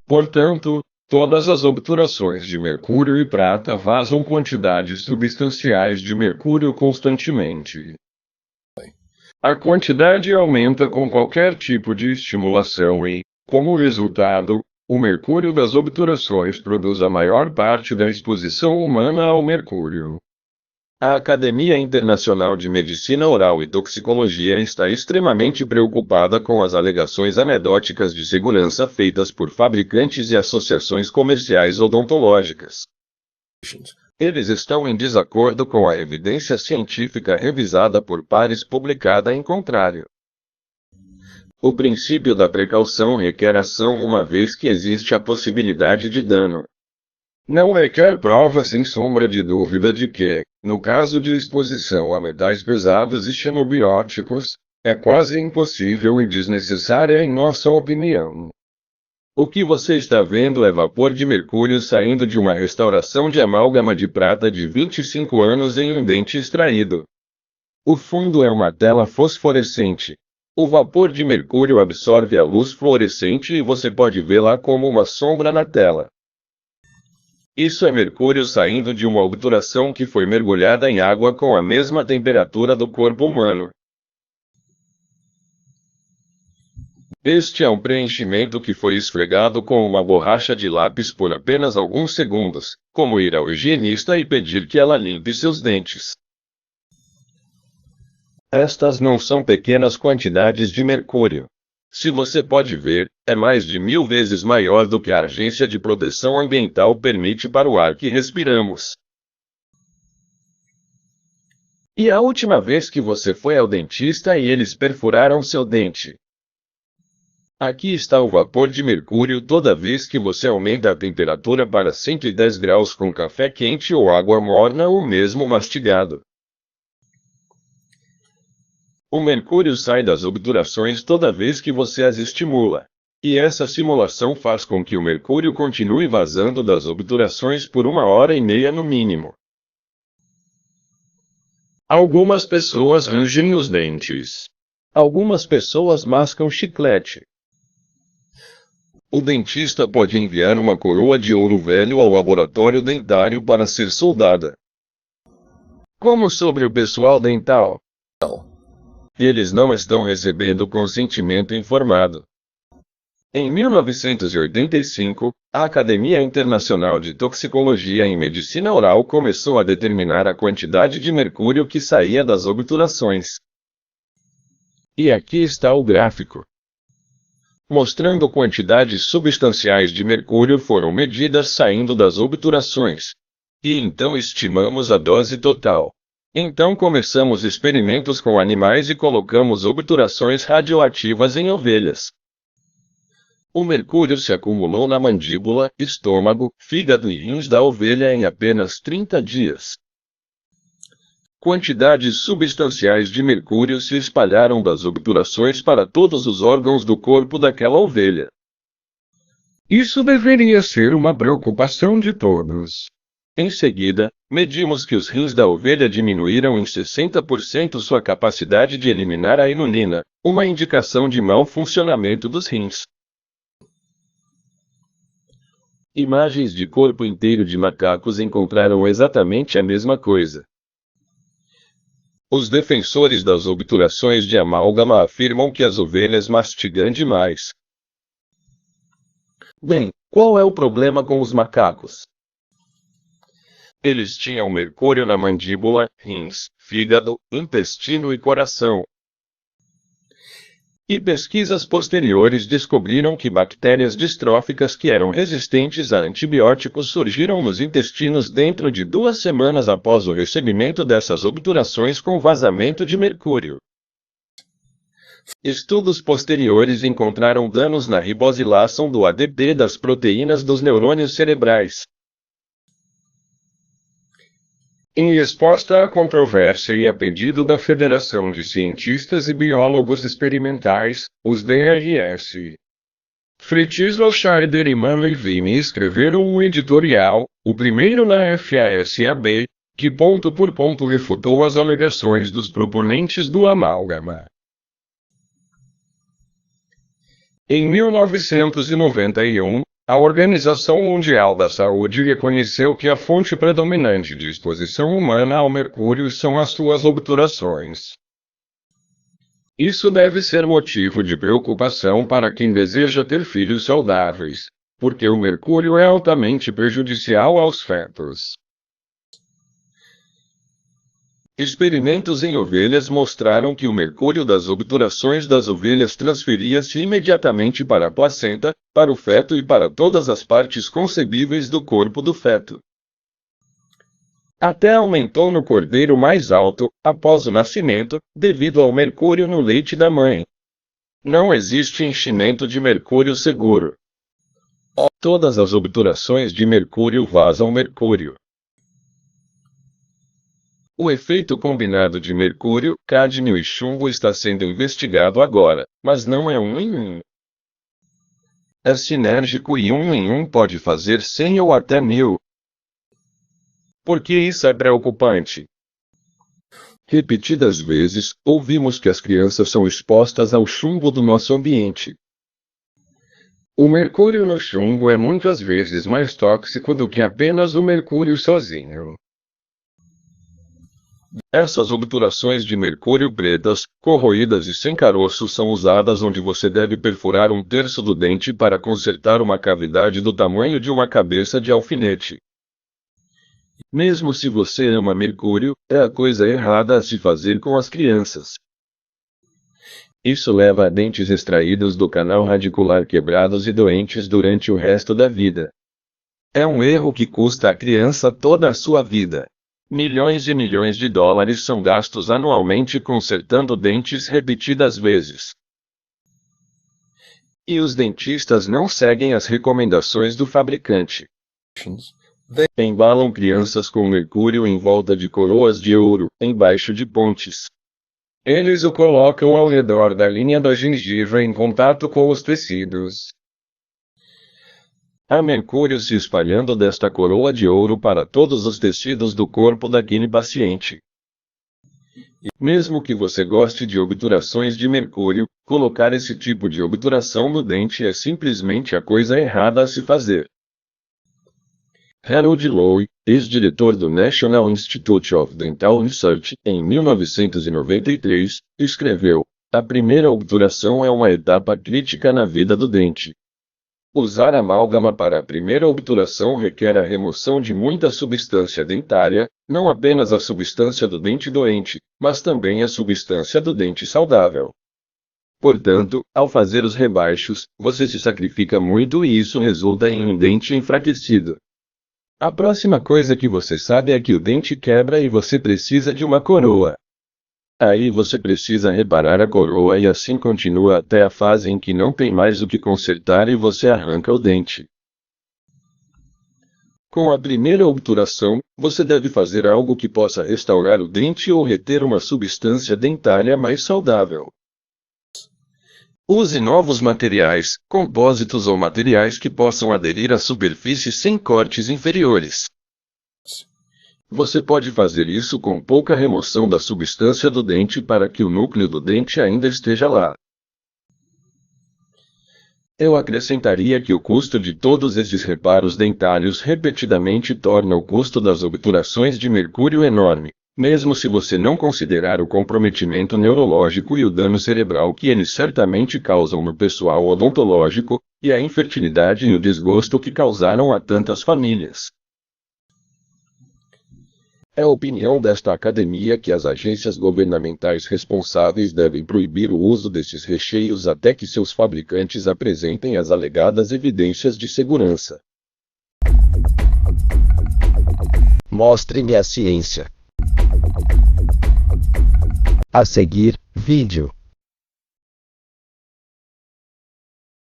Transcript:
Portanto, todas as obturações de mercúrio e prata vazam quantidades substanciais de mercúrio constantemente. A quantidade aumenta com qualquer tipo de estimulação e, como resultado, o mercúrio das obturações produz a maior parte da exposição humana ao mercúrio. A Academia Internacional de Medicina Oral e Toxicologia está extremamente preocupada com as alegações anedóticas de segurança feitas por fabricantes e associações comerciais odontológicas. Eles estão em desacordo com a evidência científica revisada por pares publicada em contrário. O princípio da precaução requer ação uma vez que existe a possibilidade de dano. Não requer prova sem sombra de dúvida de que, no caso de exposição a metais pesados e xenobióticos, é quase impossível e desnecessária em nossa opinião. O que você está vendo é vapor de mercúrio saindo de uma restauração de amálgama de prata de 25 anos em um dente extraído. O fundo é uma tela fosforescente. O vapor de mercúrio absorve a luz fluorescente e você pode vê-la como uma sombra na tela. Isso é mercúrio saindo de uma obturação que foi mergulhada em água com a mesma temperatura do corpo humano. Este é um preenchimento que foi esfregado com uma borracha de lápis por apenas alguns segundos, como ir ao higienista e pedir que ela limpe seus dentes. Estas não são pequenas quantidades de mercúrio. Se você pode ver, é mais de 1000 vezes maior do que a Agência de Proteção Ambiental permite para o ar que respiramos. E a última vez que você foi ao dentista e eles perfuraram seu dente? Aqui está o vapor de mercúrio toda vez que você aumenta a temperatura para 110 graus com café quente ou água morna ou mesmo mastigado. O mercúrio sai das obturações toda vez que você as estimula. E essa simulação faz com que o mercúrio continue vazando das obturações por 1h30 no mínimo. Algumas pessoas rangem os dentes. Algumas pessoas mascam chiclete. O dentista pode enviar uma coroa de ouro velho ao laboratório dentário para ser soldada. Como sobre o pessoal dental? Eles não estão recebendo consentimento informado. Em 1985, a Academia Internacional de Toxicologia em Medicina Oral começou a determinar a quantidade de mercúrio que saía das obturações. E aqui está o gráfico, mostrando quantidades substanciais de mercúrio foram medidas saindo das obturações. E então estimamos a dose total. Então começamos experimentos com animais e colocamos obturações radioativas em ovelhas. O mercúrio se acumulou na mandíbula, estômago, fígado e rins da ovelha em apenas 30 dias. Quantidades substanciais de mercúrio se espalharam das obturações para todos os órgãos do corpo daquela ovelha. Isso deveria ser uma preocupação de todos. Em seguida, medimos que os rins da ovelha diminuíram em 60% sua capacidade de eliminar a inulina, uma indicação de mau funcionamento dos rins. Imagens de corpo inteiro de macacos encontraram exatamente a mesma coisa. Os defensores das obturações de amálgama afirmam que as ovelhas mastigam demais. Bem, qual é o problema com os macacos? Eles tinham mercúrio na mandíbula, rins, fígado, intestino e coração. E pesquisas posteriores descobriram que bactérias distróficas que eram resistentes a antibióticos surgiram nos intestinos dentro de 2 semanas após o recebimento dessas obturações com vazamento de mercúrio. Estudos posteriores encontraram danos na ribosilação do ADP das proteínas dos neurônios cerebrais. Em resposta à controvérsia e a pedido da Federação de Cientistas e Biólogos Experimentais, os DRS, Fritzl Scheider e Manley Vimy escreveram um editorial, o primeiro na FASAB, que ponto por ponto refutou as alegações dos proponentes do amálgama. Em 1991, a Organização Mundial da Saúde reconheceu que a fonte predominante de exposição humana ao mercúrio são as suas obturações. Isso deve ser motivo de preocupação para quem deseja ter filhos saudáveis, porque o mercúrio é altamente prejudicial aos fetos. Experimentos em ovelhas mostraram que o mercúrio das obturações das ovelhas transferia-se imediatamente para a placenta, para o feto e para todas as partes concebíveis do corpo do feto. Até aumentou no cordeiro mais alto, após o nascimento, devido ao mercúrio no leite da mãe. Não existe enchimento de mercúrio seguro. Todas as obturações de mercúrio vazam mercúrio. O efeito combinado de mercúrio, cádmio e chumbo está sendo investigado agora, mas não é 1 em 1. É sinérgico e 1 em 1 pode fazer 100 ou até 1000. Por que isso é preocupante? Repetidas vezes, ouvimos que as crianças são expostas ao chumbo do nosso ambiente. O mercúrio no chumbo é muitas vezes mais tóxico do que apenas o mercúrio sozinho. Essas obturações de mercúrio pretas, corroídas e sem caroço são usadas onde você deve perfurar 1/3 do dente para consertar uma cavidade do tamanho de uma cabeça de alfinete. Mesmo se você ama mercúrio, é a coisa errada a se fazer com as crianças. Isso leva a dentes extraídos do canal radicular quebrados e doentes durante o resto da vida. É um erro que custa à criança toda a sua vida. Milhões e milhões de dólares são gastos anualmente consertando dentes repetidas vezes. E os dentistas não seguem as recomendações do fabricante. Embalam crianças com mercúrio em volta de coroas de ouro, embaixo de pontes. Eles o colocam ao redor da linha da gengiva em contato com os tecidos. Há mercúrio se espalhando desta coroa de ouro para todos os tecidos do corpo daquele paciente. Mesmo que você goste de obturações de mercúrio, colocar esse tipo de obturação no dente é simplesmente a coisa errada a se fazer. Harold Lowe, ex-diretor do National Institute of Dental Research, em 1993, escreveu: "A primeira obturação é uma etapa crítica na vida do dente. Usar amálgama para a primeira obturação requer a remoção de muita substância dentária, não apenas a substância do dente doente, mas também a substância do dente saudável. Portanto, ao fazer os rebaixos, você se sacrifica muito e isso resulta em um dente enfraquecido. A próxima coisa que você sabe é que o dente quebra e você precisa de uma coroa. Aí você precisa reparar a coroa e assim continua até a fase em que não tem mais o que consertar e você arranca o dente. Com a primeira obturação, você deve fazer algo que possa restaurar o dente ou reter uma substância dentária mais saudável. Use novos materiais, compósitos ou materiais que possam aderir à superfície sem cortes inferiores. Você pode fazer isso com pouca remoção da substância do dente para que o núcleo do dente ainda esteja lá. Eu acrescentaria que o custo de todos esses reparos dentários repetidamente torna o custo das obturações de mercúrio enorme, mesmo se você não considerar o comprometimento neurológico e o dano cerebral que eles certamente causam no pessoal odontológico, e a infertilidade e o desgosto que causaram a tantas famílias. É a opinião desta academia que as agências governamentais responsáveis devem proibir o uso desses recheios até que seus fabricantes apresentem as alegadas evidências de segurança. Mostre-me a ciência. A seguir, vídeo.